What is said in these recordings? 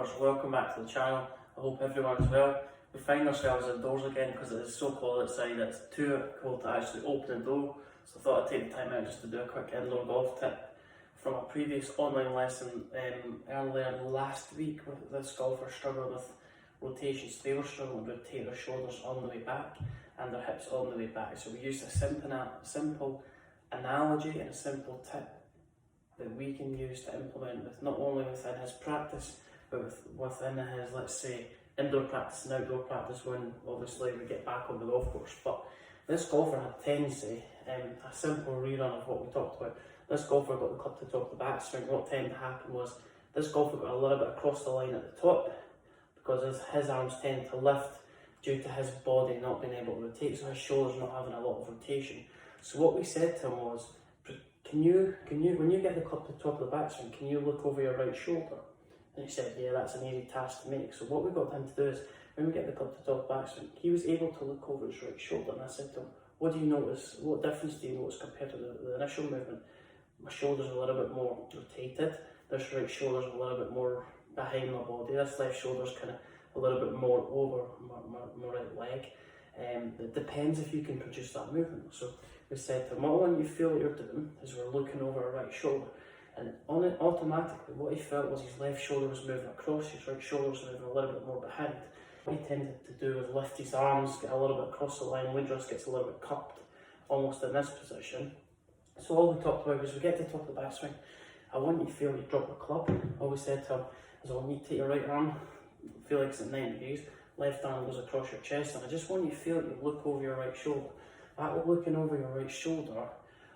golfers, welcome back to the channel. I hope everyone is well. We find ourselves indoors again because it is so cold outside. It's too cold to actually open the door, so I thought I'd take the time out just to do a quick indoor golf tip from a previous online lesson earlier last week. This golfer struggled with rotations. They were struggling to rotate their shoulders on the way back and their hips on the way back. So we used a simple analogy and a simple tip that we can use to implement with not only within his practice, but within his, let's say, indoor practice and outdoor practice when obviously we get back on the golf course. But this golfer had tendency, a simple rerun of what we talked about. This golfer got the club to top of the backswing. What tended to happen was this golfer got a little bit across the line at the top because his arms tend to lift due to his body not being able to rotate, so his shoulders not having a lot of rotation. So what we said to him was, when you get the club to the top of the backswing, can you look over your right shoulder? And he said, yeah, that's an easy task to make. So what we got him to do is, when we get the club to the top of the backswing, he was able to look over his right shoulder, and I said to him, what do you notice? What difference do you notice compared to the initial movement? My shoulders are a little bit more rotated. This right shoulder's a little bit more behind my body. This left shoulder's kind of a little bit more over my right leg. It depends if you can produce that movement. So we said to him, what I want you to feel what you're doing is we're looking over our right shoulder. And on it, automatically, what he felt was his left shoulder was moving across, his right shoulder was moving a little bit more behind. What he tended to do was lift his arms, get a little bit across the line, windrush gets a little bit cupped, almost in this position. So all we talked about was, we get to the top of the backswing, I want you to feel you drop the club. All we said to him is, I want you to take your right arm, feel like it's at 90 degrees, left arm goes across your chest, and I just want you to feel that you look over your right shoulder. That looking over your right shoulder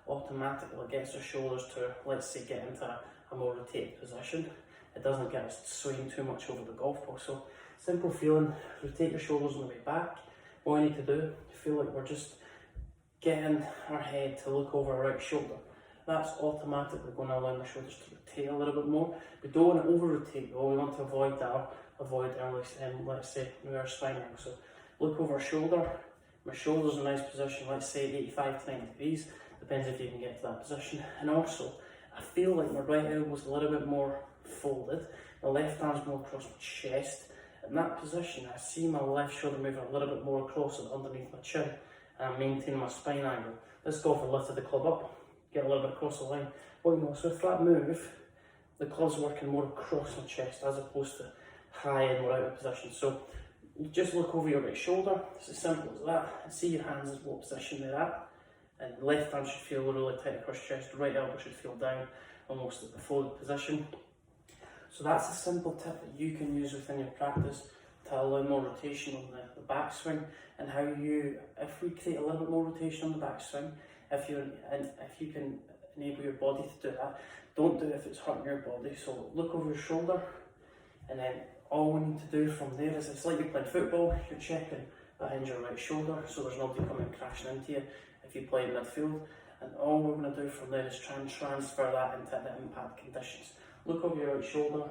automatically gets our shoulders to, let's say, get into a more rotated position. It doesn't get us swaying too much over the golf ball. So simple feeling, rotate your shoulders on the way back. What we need to do, feel like we're just getting our head to look over our right shoulder. That's automatically going to allow my shoulders to rotate a little bit more. We don't want to over rotate though, we want to avoid that, let's say, reverse spine angle. So look over our shoulder, my shoulder's in a nice position, let's say 85 to 90 degrees, depends if you can get to that position. And also, I feel like my right elbow's a little bit more folded, my left arm's more across my chest. In that position, I see my left shoulder moving a little bit more across and underneath my chin, and I'm maintaining my spine angle. This golfer lifted the club up, get a little bit across the line. Well, you know, so with that move, the club's working more across my chest as opposed to high in or out of position. So you just look over your right shoulder, it's as simple as that, and see your hands as what position they're at. And the left arm should feel really tight across your chest, the right elbow should feel down, almost at the folded position. So that's a simple tip that you can use within your practice to allow more rotation on the backswing, and how if we create a little bit more rotation on the backswing, if you can enable your body to do that, don't do it if it's hurting your body. So look over your shoulder, and then all we need to do from there is, it's like you're playing football, you're checking behind your right shoulder so there's nobody coming crashing into you if you play in midfield, and all we're going to do from there is try and transfer that into the impact conditions. Look over your right shoulder,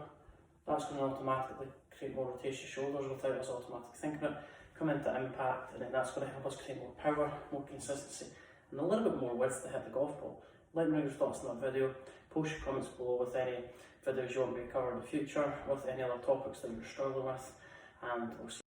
that's going to automatically create more rotation of shoulders without us automatically thinking it. Come into impact, and then that's going to help us create more power, more consistency, and a little bit more width to hit the golf ball. Let me know your thoughts on that video. Post your comments below with any videos you want me to cover in the future, with any other topics that you're struggling with, and we'll see